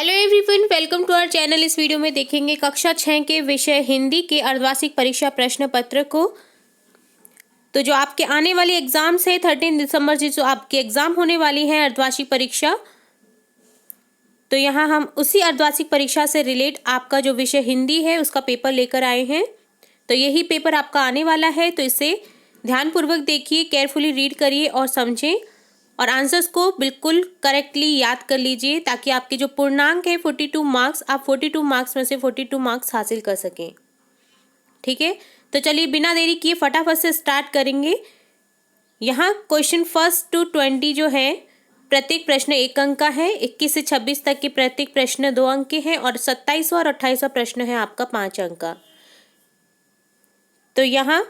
Hello everyone, welcome to our channel. इस video में देखेंगे कक्षा 6 के विषय हिंदी के अर्धवार्षिक परीक्षा प्रश्न पत्र को। तो जो आपके आने वाली एग्जाम्स है 13 दिसंबर से जो आपके एग्जाम होने वाली है अर्धवार्षिक परीक्षा, तो यहाँ हम उसी अर्धवार्षिक परीक्षा से रिलेट आपका जो विषय हिंदी है उसका पेपर लेकर आए हैं। तो यही पेपर आपका आने वाला है, तो इसे ध्यानपूर्वक देखिए, केयरफुली रीड करिए और समझें और आंसर्स को बिल्कुल करेक्टली याद कर लीजिए ताकि आपके जो पूर्णांक है 42 मार्क्स, आप 42 मार्क्स में से 42 मार्क्स हासिल कर सकें। ठीक है, तो चलिए बिना देरी किए फटाफट से स्टार्ट करेंगे। यहाँ क्वेश्चन 1 to 20 जो है प्रत्येक प्रश्न 1 अंक का है। 21 से 26 तक के प्रत्येक प्रश्न 2 अंक के हैं और 27वां और 28वां प्रश्न है आपका 5 अंक का। तो यहाँ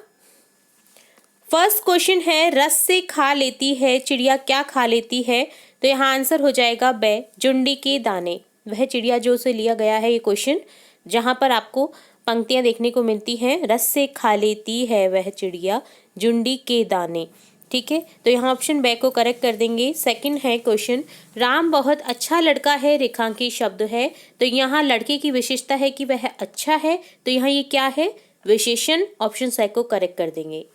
फर्स्ट क्वेश्चन है, रस से खा लेती है चिड़िया क्या खा लेती है। तो यहाँ आंसर हो जाएगा ब, जुंडी के दाने। वह चिड़िया जो से लिया गया है ये क्वेश्चन, जहाँ पर आपको पंक्तियाँ देखने को मिलती हैं, रस से खा लेती है वह चिड़िया जुंडी के दाने। ठीक है, तो यहाँ ऑप्शन ब को करेक्ट कर देंगे। सेकंड है क्वेश्चन, राम बहुत अच्छा लड़का है, रेखांकित शब्द है। तो यहाँ लड़के की विशेषता है कि वह अच्छा है, तो यहाँ ये क्या है, विशेषण। ऑप्शन सी को करेक्ट कर देंगे।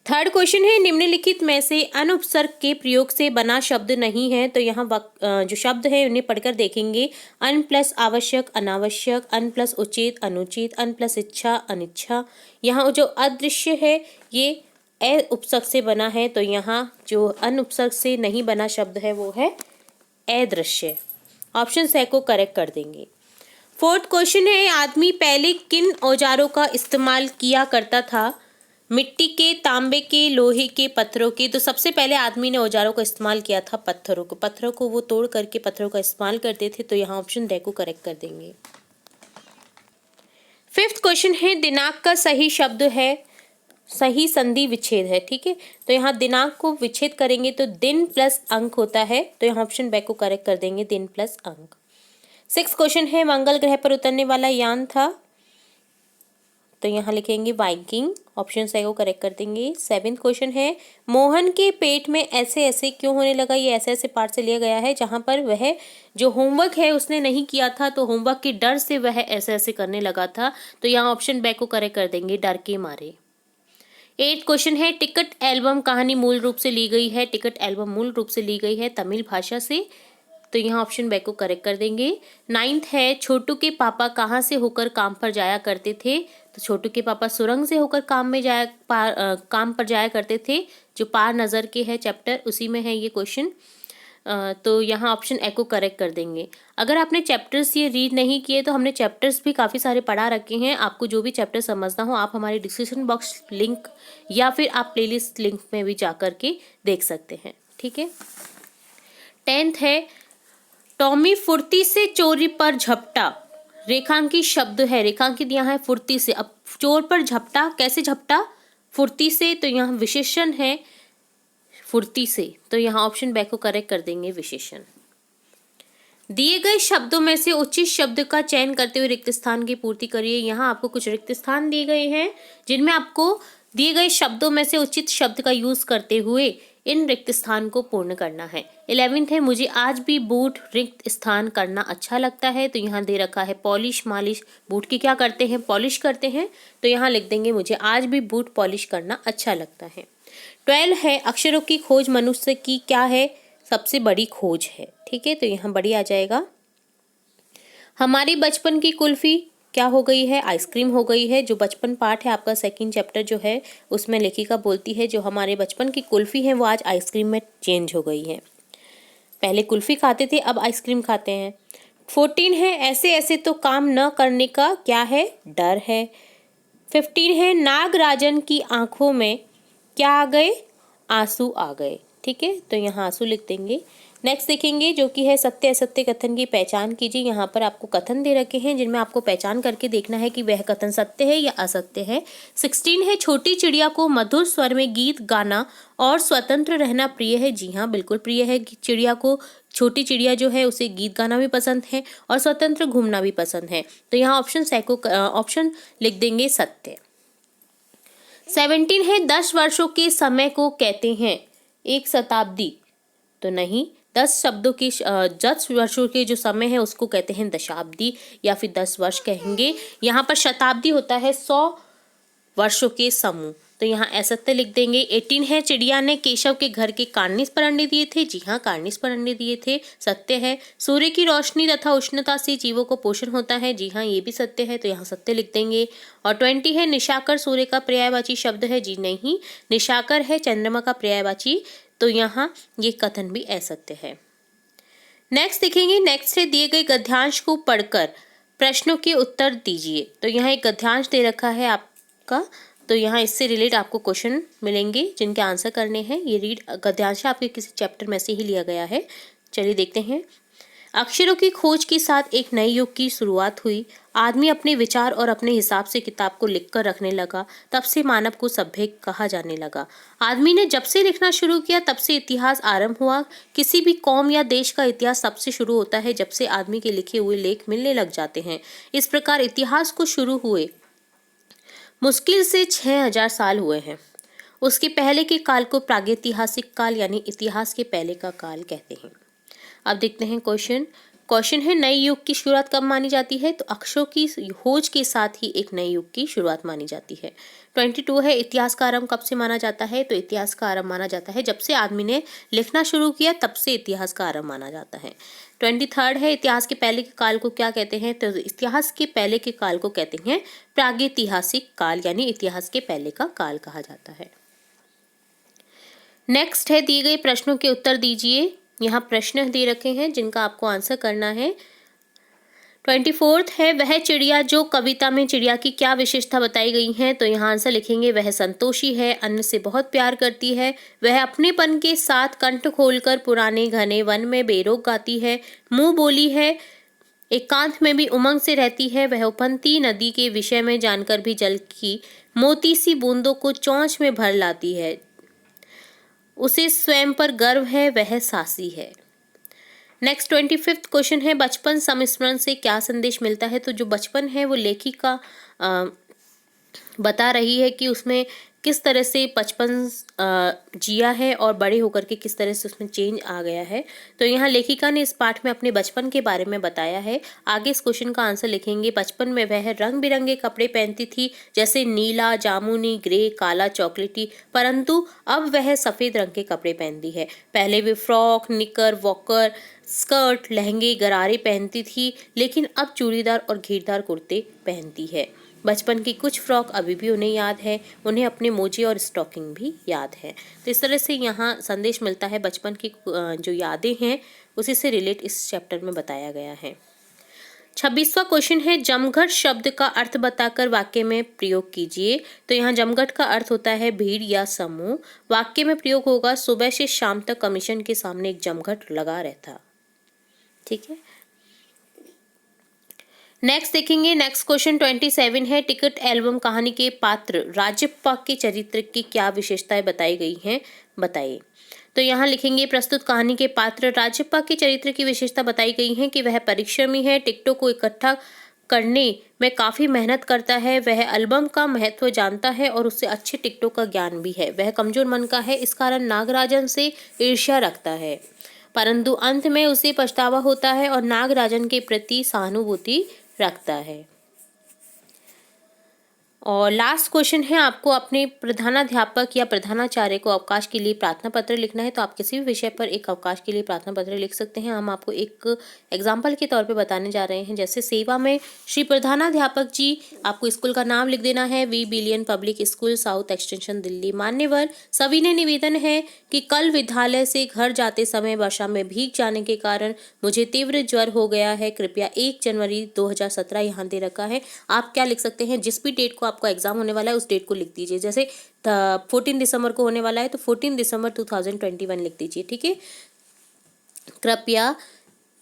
थर्ड क्वेश्चन है, निम्नलिखित में से अनुपसर्ग के प्रयोग से बना शब्द नहीं है। तो यहाँ जो शब्द है उन्हें पढ़कर देखेंगे। अन प्लस आवश्यक अनावश्यक, अन प्लस उचित अनुचित, अन प्लस इच्छा अनिच्छा। यहाँ जो अदृश्य है ये ए उपसर्ग से बना है, तो यहाँ जो अन उपसर्ग से नहीं बना शब्द है वो है अदृश्य। ऑप्शन सी को करेक्ट कर देंगे। फोर्थ क्वेश्चन है, आदमी पहले किन औजारों का इस्तेमाल किया करता था। मिट्टी के, तांबे के, लोहे के, पत्थरों के। तो सबसे पहले आदमी ने औजारों का इस्तेमाल किया था पत्थरों को वो तोड़ करके पत्थरों का इस्तेमाल करते थे। तो यहाँ ऑप्शन डी को करेक्ट कर देंगे। फिफ्थ क्वेश्चन है, दिनांक का सही शब्द है, सही संधि विच्छेद है। ठीक है, तो यहाँ दिनांक को विच्छेद करेंगे तो दिन प्लस अंक होता है, तो यहाँ ऑप्शन ब को करेक्ट कर देंगे, दिन प्लस अंक। सिक्स क्वेश्चन है, मंगल ग्रह पर उतरने वाला यान था। तो यहाँ लिखेंगे वाइकिंग। ऑप्शन सी को करेक्ट कर देंगे। सेवेंथ क्वेश्चन है, मोहन के पेट में ऐसे ऐसे क्यों होने लगा। ये ऐसे ऐसे पार्ट से लिया गया है जहाँ पर वह जो होमवर्क है उसने नहीं किया था, तो होमवर्क के डर से वह ऐसे ऐसे करने लगा था। तो यहाँ ऑप्शन ब को करेक्ट कर देंगे, डर के मारे। एट क्वेश्चन है, टिकट एल्बम कहानी मूल रूप से ली गई है। टिकट एल्बम मूल रूप से ली गई है तमिल भाषा से, तो यहाँ ऑप्शन ब को करेक्ट कर देंगे। नाइन्थ है, छोटू के पापा कहाँ से होकर काम पर जाया करते थे। तो छोटू के पापा सुरंग से होकर काम पर जाया करते थे। जो पार नज़र के है चैप्टर उसी में है ये क्वेश्चन, तो यहाँ ऑप्शन ए को करेक्ट कर देंगे। अगर आपने चैप्टर्स ये रीड नहीं किए तो हमने चैप्टर्स भी काफ़ी सारे पढ़ा रखे हैं। आपको जो भी चैप्टर समझना हो आप हमारे डिस्क्रिप्शन बॉक्स लिंक या फिर आप प्लेलिस्ट लिंक में भी जा करके देख सकते हैं। ठीक है। टेंथ है, टॉमी फुर्ती से चोरी पर झपटा। रेखांकित शब्द है, रेखांकित यहाँ है फुर्ती से। अब चोर पर झपटा, कैसे झपटा, फुर्ती से, तो यहाँ विशेषण है फुर्ती से, तो यहाँ ऑप्शन ब को करेक्ट कर देंगे, विशेषण। दिए गए शब्दों में से उचित शब्द का चयन करते हुए रिक्त स्थान की पूर्ति करिए। यहाँ आपको कुछ रिक्त स्थान दिए गए हैं जिनमें आपको दिए गए शब्दों में से उचित शब्द का यूज करते हुए इन रिक्त स्थान को पूर्ण करना है। 11th है, मुझे आज भी बूट रिक्त स्थान करना अच्छा लगता है। तो यहाँ दे रखा है पॉलिश मालिश, बूट की क्या करते हैं, पॉलिश करते हैं। तो यहाँ लिख देंगे मुझे आज भी बूट पॉलिश करना अच्छा लगता है। 12 है, अक्षरों की खोज मनुष्य की क्या है, सबसे बड़ी खोज है। ठीक है, तो यहाँ बड़ी आ जाएगा। हमारी बचपन की कुल्फी क्या हो गई है, आइसक्रीम हो गई है। जो बचपन पार्ट है आपका सेकंड चैप्टर जो है उसमें लेखिका बोलती है जो हमारे बचपन की कुल्फी है वो आज आइसक्रीम में चेंज हो गई है। पहले कुल्फी खाते थे अब आइसक्रीम खाते हैं। 14 है, ऐसे ऐसे तो काम न करने का क्या है, डर है। 15 है, नागराजन की आंखों में क्या आ गए, आंसू आ गए। ठीक है, तो यहाँ आंसू लिख देंगे। नेक्स्ट देखेंगे जो कि है सत्य असत्य कथन की पहचान कीजिए। यहाँ पर आपको कथन दे रखे हैं जिनमें आपको पहचान करके देखना है कि वह कथन सत्य है या असत्य है। 16 है, छोटी चिड़िया को मधुर स्वर में गीत गाना और स्वतंत्र रहना प्रिय है। जी हाँ, बिल्कुल प्रिय है। चिड़िया को, छोटी चिड़िया जो है उसे गीत गाना भी पसंद है और स्वतंत्र घूमना भी पसंद है। तो यहाँ ऑप्शन लिख देंगे सत्य। 17 है, 10 वर्षों के समय को कहते हैं 1 शताब्दी। तो नहीं, 10 शब्दों की 10 वर्षों के जो समय है उसको कहते हैं दशाब्दी या फिर 10 वर्ष कहेंगे। यहाँ पर शताब्दी होता है 100 वर्षों के समूह। तो यहाँ असत्य लिख देंगे। 18 है, चिड़िया ने केशव के घर के कार्निस पर अंडे दिए थे। जी हाँ, कार्निस पर अंडे दिए थे, सत्य है। सूर्य की रोशनी तथा उष्णता से जीवों को पोषण होता है। जी हाँ, ये भी सत्य है, तो यहाँ सत्य लिख देंगे। और 20 है, निशाकर सूर्य का पर्यायवाची शब्द है। जी नहीं, निशाकर है चंद्रमा का पर्यायवाची, तो यहाँ ये कथन भी असत्य है। नेक्स्ट देखेंगे, नेक्स्ट है दिए गए गद्यांश को पढ़कर प्रश्नों के उत्तर दीजिए। तो यहाँ एक गद्यांश दे रखा है आपका, तो यहाँ इससे रिलेट आपको क्वेश्चन मिलेंगे जिनके आंसर करने हैं। ये रीड गद्यांश आपके किसी चैप्टर में से ही लिया गया है। चलिए देखते हैं। अक्षरों की खोज के साथ एक नए युग की शुरुआत हुई। आदमी अपने विचार और अपने हिसाब से किताब को लिखकर रखने लगा। तब से मानव को सभ्य कहा जाने लगा। आदमी ने जब से लिखना शुरू किया तब से इतिहास आरंभ हुआ। किसी भी कौम या देश का इतिहास तब से शुरू होता है जब से आदमी के लिखे हुए लेख मिलने लग जाते हैं। इस प्रकार इतिहास को शुरू हुए मुश्किल से 6000 साल हुए हैं। उसके पहले के काल को प्रागैतिहासिक काल यानी इतिहास के पहले का काल कहते हैं। अब देखते हैं क्वेश्चन है नए युग की शुरुआत कब मानी जाती है? तो अक्षरों की खोज के साथ ही एक नए युग की शुरुआत मानी जाती है। 22 है, इतिहास का आरंभ कब से माना जाता है? तो इतिहास का आरंभ माना जाता है जब से आदमी ने लिखना शुरू किया, तब से इतिहास का आरंभ माना जाता है। 23 है, इतिहास के पहले के काल को क्या कहते हैं? तो इतिहास के पहले के काल को कहते हैं प्रागैतिहासिक काल, यानी इतिहास के पहले का काल कहा जाता है। नेक्स्ट है दिए गए प्रश्नों के उत्तर दीजिए। यहाँ प्रश्न दे रखे हैं जिनका आपको आंसर करना है। 24 है, वह चिड़िया जो कविता में चिड़िया की क्या विशेषता बताई गई है? तो यहाँ आंसर लिखेंगे वह संतोषी है, अन्न से बहुत प्यार करती है, वह अपनेपन के साथ कंठ खोलकर पुराने घने वन में बेरोक गाती है, मुंह बोली है, एकांत में भी उमंग से रहती है, वह उपंती नदी के विषय में जानकर भी जल की मोती सी बूंदों को चोंच में भर लाती है, उसे स्वयं पर गर्व है, वह सासी है। नेक्स्ट 25 क्वेश्चन है, बचपन संस्मरण से क्या संदेश मिलता है? तो जो बचपन है वो लेखिका बता रही है कि उसमें किस तरह से बचपन जिया है और बड़े होकर के किस तरह से उसमें चेंज आ गया है। तो यहाँ लेखिका ने इस पाठ में अपने बचपन के बारे में बताया है। आगे इस क्वेश्चन का आंसर लिखेंगे। बचपन में वह रंग बिरंगे कपड़े पहनती थी, जैसे नीला, जामुनी, ग्रे, काला, चॉकलेटी, परंतु अब वह सफ़ेद रंग के कपड़े पहनती है। पहले वे फ्रॉक, निकर, वॉकर, स्कर्ट, लहंगे, गरारे पहनती थी, लेकिन अब चूड़ीदार और घेरदार कुर्ते पहनती है। बचपन की कुछ फ्रॉक अभी भी उन्हें याद है, उन्हें अपने मोजे और स्टॉकिंग भी याद है। तो इस तरह से यहाँ संदेश मिलता है, बचपन की जो यादें हैं उसी से रिलेट इस चैप्टर में बताया गया है। 26वां क्वेश्चन है, जमघट शब्द का अर्थ बताकर वाक्य में प्रयोग कीजिए। तो यहाँ जमघट का अर्थ होता है भीड़ या समूह। वाक्य में प्रयोग होगा, सुबह से शाम तक कमीशन के सामने एक जमघट लगा रहता। ठीक है। नेक्स्ट देखेंगे, नेक्स्ट क्वेश्चन 27 है, टिकट एल्बम कहानी के पात्र राजप्पा के चरित्र की क्या विशेषताएं बताई गई हैं, बताइए। तो यहाँ लिखेंगे, प्रस्तुत कहानी के पात्र राजप्पा के चरित्र की विशेषता बताई गई है कि वह परिश्रमी है, टिकटों को इकट्ठा करने में काफ़ी मेहनत करता है, वह एल्बम का महत्व जानता है और उससे अच्छे टिकटों का ज्ञान भी है, वह कमजोर मन का है, इस कारण नागराजन से ईर्ष्या रखता है, परंतु अंत में उसे पछतावा होता है और नागराजन के प्रति सहानुभूति रखता है। और लास्ट क्वेश्चन है, आपको अपने प्रधानाध्यापक या प्रधानाचार्य को अवकाश के लिए प्रार्थना पत्र लिखना है। तो आप किसी भी विषय पर एक अवकाश के लिए प्रार्थना पत्र लिख सकते हैं। हम आपको एक एग्जाम्पल के तौर पे बताने जा रहे हैं। जैसे सेवा में श्री प्रधानाध्यापक जी, आपको स्कूल का नाम लिख देना है, वी बिलियन public school, South Extension, Delhi. मान्यवर सभी ने निवेदन है कि कल विद्यालय से घर जाते समय वर्षा में भीग जाने के कारण मुझे तीव्र ज्वर हो गया है। कृपया 1 जनवरी 2017 यहाँ दे रखा है। आप क्या लिख सकते हैं, जिस भी डेट को आपका एग्जाम होने वाला है उस डेट को लिख दीजिए। जैसे 14 दिसंबर को होने वाला है तो 14 दिसंबर 2021 लिख दीजिए। ठीक है। कृपया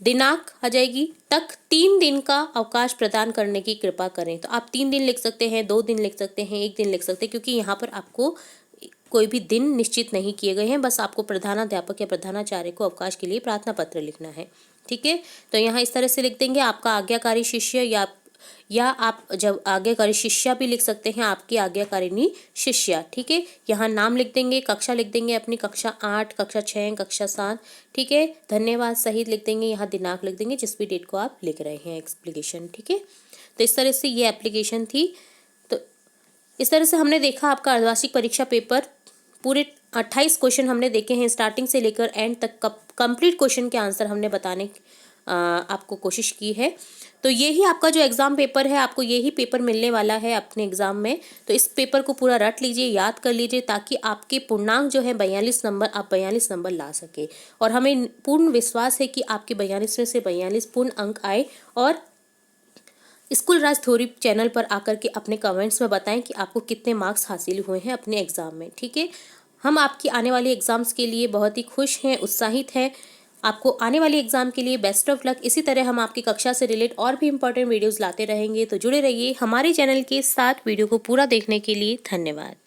दिनांक आ जाएगी तक 3 दिन का अवकाश प्रदान करने की कृपा करें। तो आप 3 दिन लिख सकते हैं, 2 दिन लिख सकते हैं, 1 दिन लिख सकते हैं, क्योंकि यहाँ पर आपको कोई भी दिन निश्चित नहीं किए गए हैं। बस आपको प्रधानाध्यापक या प्रधानाचार्य को अवकाश के लिए प्रार्थना पत्र लिखना है। ठीक है। तो यहाँ इस तरह से लिख देंगे, आपका आज्ञाकारी शिष्य या या आप जब आज्ञाकारी शिष्या भी लिख सकते हैं, आपकी आज्ञाकारिणी शिष्या। ठीक है, यहाँ नाम लिख देंगे, कक्षा लिख देंगे, अपनी कक्षा 8, कक्षा 6, कक्षा 7। ठीक है, धन्यवाद सहित लिख देंगे, यहाँ दिनांक लिख देंगे जिस भी डेट को आप लिख रहे हैं एप्लीकेशन। ठीक है, तो इस तरह से ये एप्लीकेशन थी। तो इस तरह से हमने देखा आपका अर्धवार्षिक परीक्षा पेपर, पूरे 28 क्वेश्चन हमने देखे हैं, स्टार्टिंग से लेकर एंड तक कंप्लीट क्वेश्चन के आंसर हमने बताने आपको कोशिश की है। तो ये ही आपका जो एग्ज़ाम पेपर है, आपको यही पेपर मिलने वाला है अपने एग्ज़ाम में। तो इस पेपर को पूरा रट लीजिए, याद कर लीजिए, ताकि आपके पूर्णांक जो है 42 नंबर, आप 42 नंबर ला सके। और हमें पूर्ण विश्वास है कि आपके 42 में से 42 पूर्ण अंक आए। और स्कूल राज थ्योरी चैनल पर आकर के अपने कमेंट्स में बताएं कि आपको कितने मार्क्स हासिल हुए हैं अपने एग्ज़ाम में। ठीक है, हम आपकी आने वाली एग्ज़ाम्स के लिए बहुत ही खुश हैं, उत्साहित हैं। आपको आने वाली एग्ज़ाम के लिए बेस्ट ऑफ लक। इसी तरह हम आपकी कक्षा से रिलेट और भी इंपॉर्टेंट वीडियोस लाते रहेंगे, तो जुड़े रहिए हमारे चैनल के साथ। वीडियो को पूरा देखने के लिए धन्यवाद।